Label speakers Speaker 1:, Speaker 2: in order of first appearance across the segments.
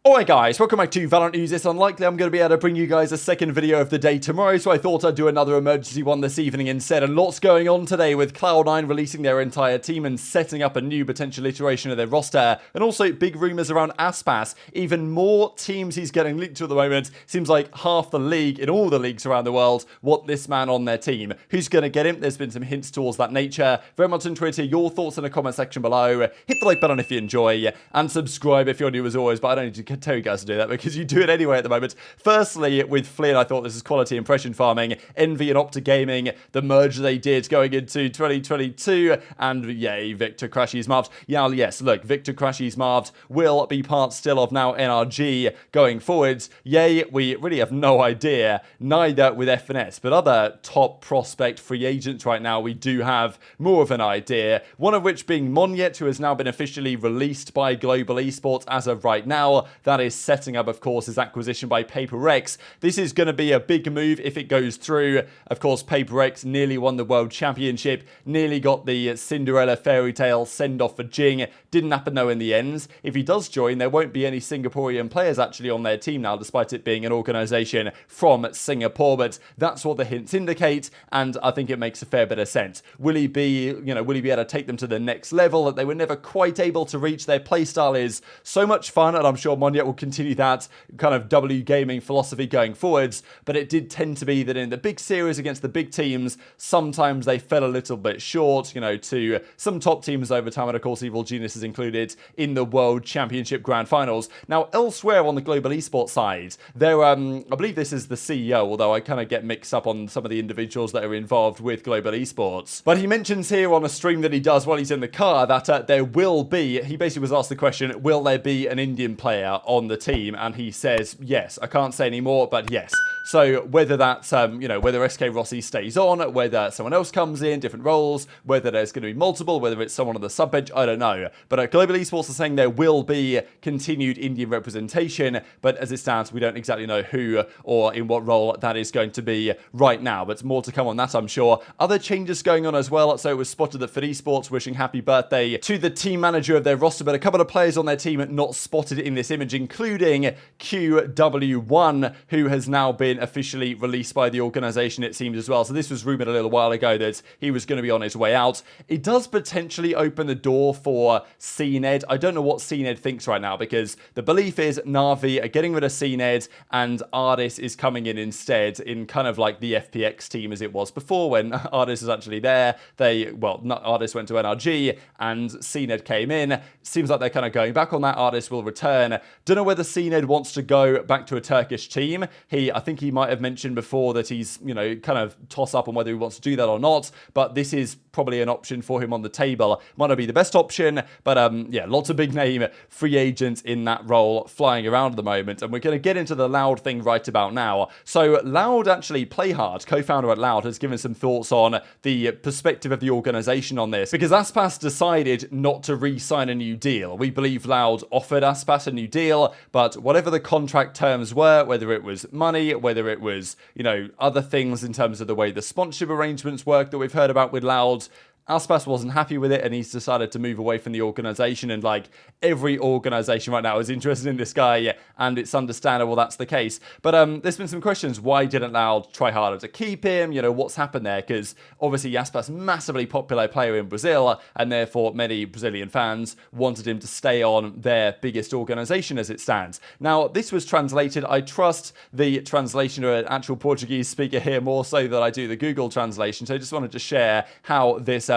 Speaker 1: Alright guys, welcome back to VALORANT News. It's unlikely I'm going to be able to bring you guys a second video of the day tomorrow, so I thought I'd do another emergency one this evening instead. And lots going on today with Cloud9 releasing their entire team and setting up a new potential iteration of their roster. And also big rumours around Aspas. Even more teams he's getting linked to at the moment. Seems like half the league, in all the leagues around the world, want this man on their team. Who's going to get him? There's been some hints towards that nature. Very much on Twitter, your thoughts in the comment section below. Hit the like button if you enjoy, and subscribe if you're new as always, but I don't need to tell you guys to do that because you do it anyway at the moment. Firstly, with Flynn, I thought this is quality impression farming. Envy and Opta Gaming, the merger they did going into 2022, and yay, Victor Crashy's Marved. Yeah, yes, look, Victor Crashy's Marved will be part still of now NRG going forwards. Yay, we really have no idea, neither with FNS, but other top prospect free agents right now, we do have more of an idea. One of which being Monyet, who has now been officially released by Global Esports as of right now. That is setting up, of course, his acquisition by PaperX. This is going to be a big move if it goes through. Of course, PaperX nearly won the World Championship, nearly got the Cinderella fairy tale send-off for Jing. Didn't happen though in the end. If he does join, there won't be any Singaporean players actually on their team now, despite it being an organisation from Singapore. But that's what the hints indicate, and I think it makes a fair bit of sense. Will he be, will he be able to take them to the next level that they were never quite able to reach? Their playstyle is so much fun, and I'm sure Monyet will continue that kind of W gaming philosophy going forwards, but it did tend to be that in the big series against the big teams, sometimes they fell a little bit short, to some top teams over time, and of course Evil Genius is included in the World Championship Grand Finals. Now, elsewhere on the Global Esports side, there, I believe this is the CEO, although I kind of get mixed up on some of the individuals that are involved with Global Esports. But he mentions here on a stream that he does while he's in the car that there will be, he basically was asked the question, will there be an Indian player on the team? And he says, yes. I can't say any more, but yes. So whether that's, whether SK Rossi stays on, whether someone else comes in, different roles, whether there's going to be multiple, whether it's someone on the sub bench, I don't know. But Global Esports are saying there will be continued Indian representation, but as it stands, we don't exactly know who or in what role that is going to be right now. But more to come on that, I'm sure. Other changes going on as well. So it was spotted that for Esports wishing happy birthday to the team manager of their roster, but a couple of players on their team not spotted in this image, including QW1, who has now been officially released by the organisation, it seems as well. So this was rumoured a little while ago that he was going to be on his way out. It does potentially open the door for CNED. I don't know what CNED thinks right now, because the belief is Na'Vi are getting rid of CNED and Ardis is coming in instead, in kind of like the FPX team as it was before when Ardis was actually there. Ardis went to NRG and CNED came in. Seems like they're kind of going back on that. Ardis will return. Don't know whether CNED wants to go back to a Turkish team. I think he might have mentioned before that he's, kind of toss up on whether he wants to do that or not, but this is probably an option for him on the table. Might not be the best option, but yeah, lots of big name free agents in that role flying around at the moment, and we're going to get into the Loud thing right about now. So Loud, actually, Playhard, co-founder at Loud, has given some thoughts on the perspective of the organisation on this, because Aspas decided not to re-sign a new deal. We believe Loud offered Aspas a new deal, but whatever the contract terms were, whether it was money, whether it was, other things in terms of the way the sponsorship arrangements work that we've heard about with Loud, Aspas wasn't happy with it, and he's decided to move away from the organisation, and like every organisation right now is interested in this guy, and it's understandable that's the case. But there's been some questions. Why didn't Loud try harder to keep him? What's happened there? Because obviously Aspas, massively popular player in Brazil, and therefore many Brazilian fans wanted him to stay on their biggest organisation as it stands. Now, this was translated. I trust the translation of an actual Portuguese speaker here more so than I do the Google translation, so I just wanted to share how this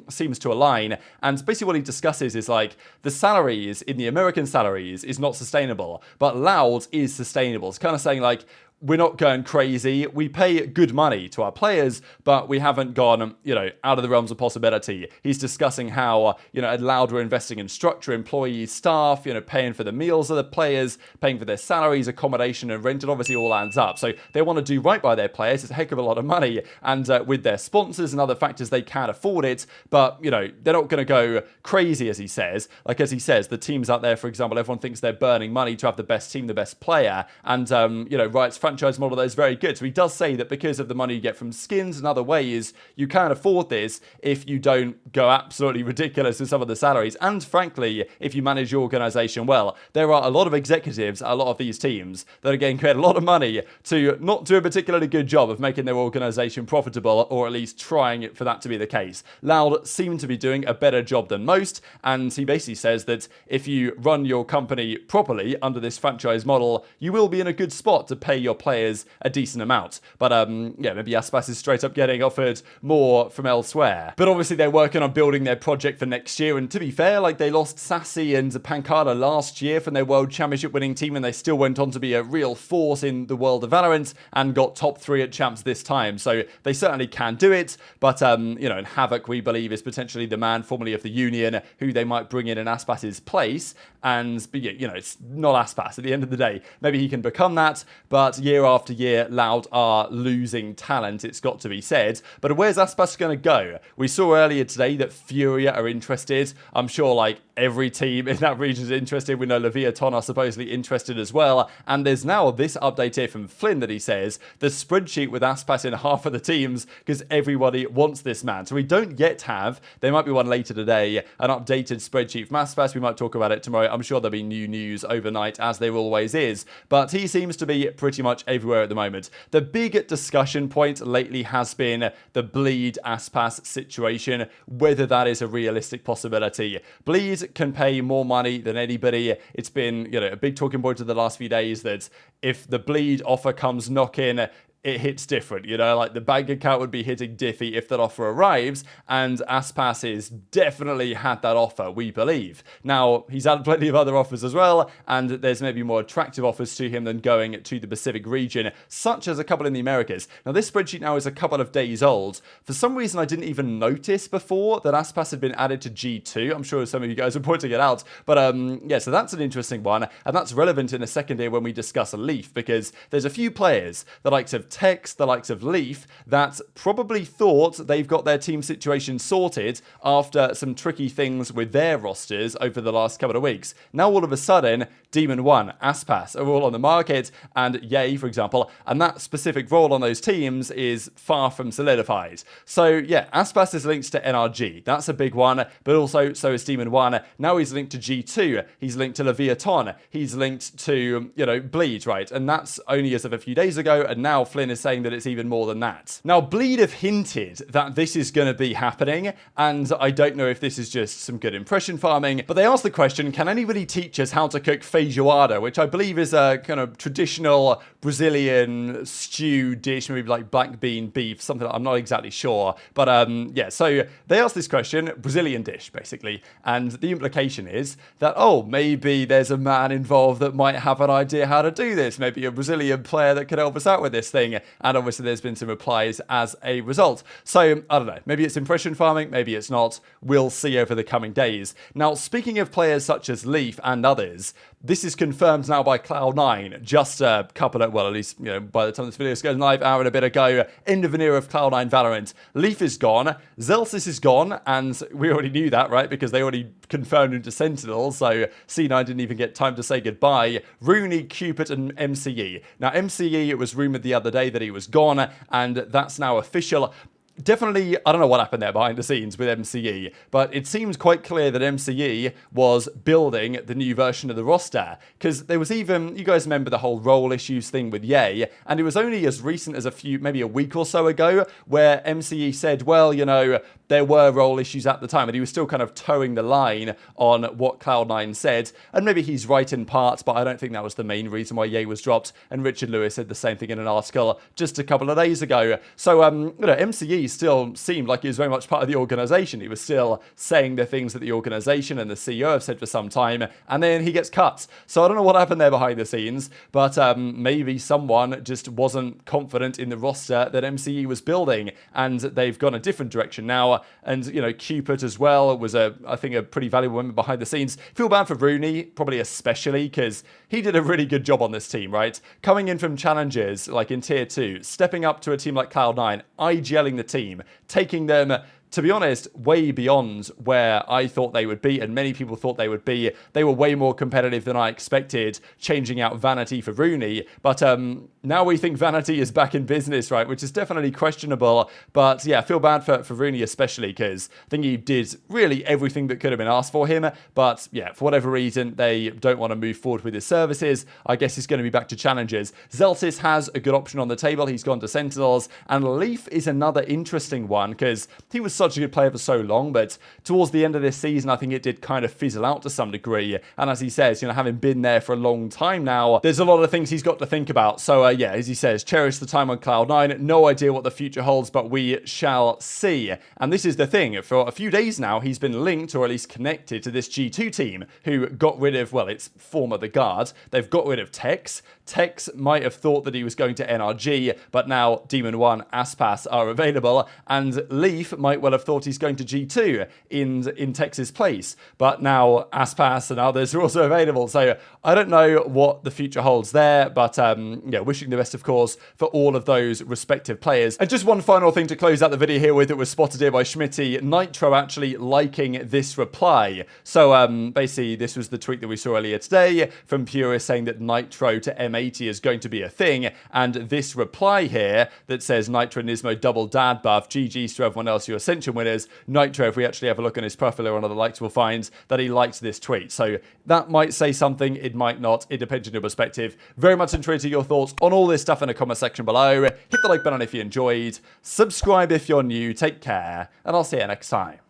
Speaker 1: seems to align. And basically what he discusses is like the salaries in the American salaries is not sustainable, but Loud is sustainable. It's kind of saying like, we're not going crazy. We pay good money to our players, but we haven't gone, out of the realms of possibility. He's discussing how, at Loud we're investing in structure, employees, staff, paying for the meals of the players, paying for their salaries, accommodation and rent. It obviously all adds up. So they want to do right by their players. It's a heck of a lot of money. And with their sponsors and other factors, they can't afford it. But, they're not going to go crazy, as he says. Like, as he says, the teams out there, for example, everyone thinks they're burning money to have the best team, the best player. And, right, franchise model that is very good. So he does say that because of the money you get from skins and other ways, you can afford this if you don't go absolutely ridiculous with some of the salaries. And frankly, if you manage your organization well, there are a lot of executives at a lot of these teams that are getting paid a lot of money to not do a particularly good job of making their organization profitable, or at least trying for that to be the case. Loud seem to be doing a better job than most, and he basically says that if you run your company properly under this franchise model, you will be in a good spot to pay your players a decent amount. But yeah, maybe Aspas is straight up getting offered more from elsewhere. But obviously they're working on building their project for next year, and to be fair, like, they lost Sassy and Pancada last year from their World Championship winning team, and they still went on to be a real force in the world of Valorant and got top 3 at Champs this time. So they certainly can do it, but you know, and Havoc, we believe, is potentially the man formerly of the Union who they might bring in Aspas's place. And you know, it's not Aspas at the end of the day. Maybe he can become that, but year after year, Loud are losing talent, it's got to be said. But where's Aspas going to go? We saw earlier today that Furia are interested. I'm sure, like, every team in that region is interested. We know Leviathan are supposedly interested as well. And there's now this update here from Flynn that he says the spreadsheet with Aspas in half of the teams because everybody wants this man. So we don't yet have, there might be one later today, an updated spreadsheet from Aspas. We might talk about it tomorrow. I'm sure there'll be new news overnight, as there always is. But he seems to be pretty much everywhere at the moment. The big discussion point lately has been the Bleed Aspas situation, whether that is a realistic possibility. Bleed can pay more money than anybody. It's been, you know, a big talking point of the last few days that if the Bleed offer comes knocking, it hits different, you know, like the bank account would be hitting diffy if that offer arrives, and Aspas has definitely had that offer, we believe. Now, he's had plenty of other offers as well, and there's maybe more attractive offers to him than going to the Pacific region, such as a couple in the Americas. Now, this spreadsheet now is a couple of days old. For some reason, I didn't even notice before that Aspas had been added to G2. I'm sure some of you guys are pointing it out, but yeah, so that's an interesting one, and that's relevant in a second here when we discuss Leaf, because there's a few players, the likes of Tex, the likes of Leaf, that probably thought they've got their team situation sorted after some tricky things with their rosters over the last couple of weeks. Now all of a sudden, Demon 1, Aspas are all on the market, and Yay, for example, and that specific role on those teams is far from solidified. So yeah, Aspas is linked to NRG. That's a big one, but also so is Demon 1. Now he's linked to G2. He's linked to Leviathan. He's linked to, you know, Bleed, right? And that's only as of a few days ago, and now Flynn is saying that it's even more than that. Now, Bleed have hinted that this is going to be happening, and I don't know if this is just some good impression farming, but they asked the question, can anybody teach us how to cook feijoada, which I believe is a kind of traditional Brazilian stew dish, maybe like black bean beef, something I'm not exactly sure. But yeah, so they asked this question, Brazilian dish, basically, and the implication is that, oh, maybe there's a man involved that might have an idea how to do this, maybe a Brazilian player that could help us out with this thing. And obviously there's been some replies as a result. So, I don't know, maybe it's impression farming, maybe it's not. We'll see over the coming days. Now, speaking of players such as Leaf and others, this is confirmed now by Cloud9, just a couple of, well, at least, you know, by the time this video is going live, hour and a bit ago, end of an era of Cloud9 Valorant. Leaf is gone, Zelsis is gone, and we already knew that, right, because they already confirmed into Sentinel, so C9 didn't even get time to say goodbye. Rooney, Cupid, and MCE. Now, MCE, it was rumoured the other day that he was gone, and that's now official. Definitely, I don't know what happened there behind the scenes with MCE, but it seems quite clear that MCE was building the new version of the roster, because there was even, you guys remember the whole role issues thing with Yay, and it was only as recent as maybe a week or so ago, where MCE said, well, you know, there were role issues at the time, and he was still kind of towing the line on what Cloud9 said, and maybe he's right in part, but I don't think that was the main reason why Yay was dropped, and Richard Lewis said the same thing in an article just a couple of days ago. So, you know, MCE still seemed like he was very much part of the organization. He was still saying the things that the organization and the CEO have said for some time, and then he gets cut. So I don't know what happened there behind the scenes, but maybe someone just wasn't confident in the roster that MCE was building, and they've gone a different direction now. And, you know, Cupid as well was, I think, a pretty valuable member behind the scenes. Feel bad for Rooney, probably especially, because he did a really good job on this team, right? Coming in from challenges, like in Tier 2, stepping up to a team like Cloud9, IGLing the team, taking them to be honest, way beyond where I thought they would be, and many people thought they would be. They were way more competitive than I expected, changing out Vanity for Rooney. But now we think Vanity is back in business, right? Which is definitely questionable. But yeah, I feel bad for Rooney especially, because I think he did really everything that could have been asked for him. But yeah, for whatever reason, they don't want to move forward with his services. I guess he's going to be back to challengers. Zeltis has a good option on the table. He's gone to Sentinels. And Leaf is another interesting one, because he was such a good player for so long. But towards the end of this season, I think it did kind of fizzle out to some degree. And as he says, you know, having been there for a long time now, there's a lot of things he's got to think about. So yeah, as he says, cherish the time on Cloud9. No idea what the future holds, but we shall see. And this is the thing. For a few days now, he's been linked, or at least connected, to this G2 team who got rid of, well, it's former the guard. They've got rid of Tex. Tex might have thought that he was going to NRG, but now Demon 1, Aspas are available, and Leaf might well have thought he's going to G2 in Tex's place, but now Aspas and others are also available. So I don't know what the future holds there, but yeah, wishing the best, of course, for all of those respective players. And just one final thing to close out the video here with, that was spotted here by Schmitty. Nitro actually liking this reply. So basically, this was the tweet that we saw earlier today from Purist saying that Nitro to M80 is going to be a thing, and this reply here that says Nitro and Nismo double dad buff, GG's to everyone else, your Ascension winners. Nitro, if we actually have a look on his profile or on other likes, we'll find that he liked this tweet. So that might say something, it might not, it depends on your perspective. Very much interested in your thoughts on all this stuff in the comment section below. Hit the like button if you enjoyed, subscribe if you're new, take care, and I'll see you next time.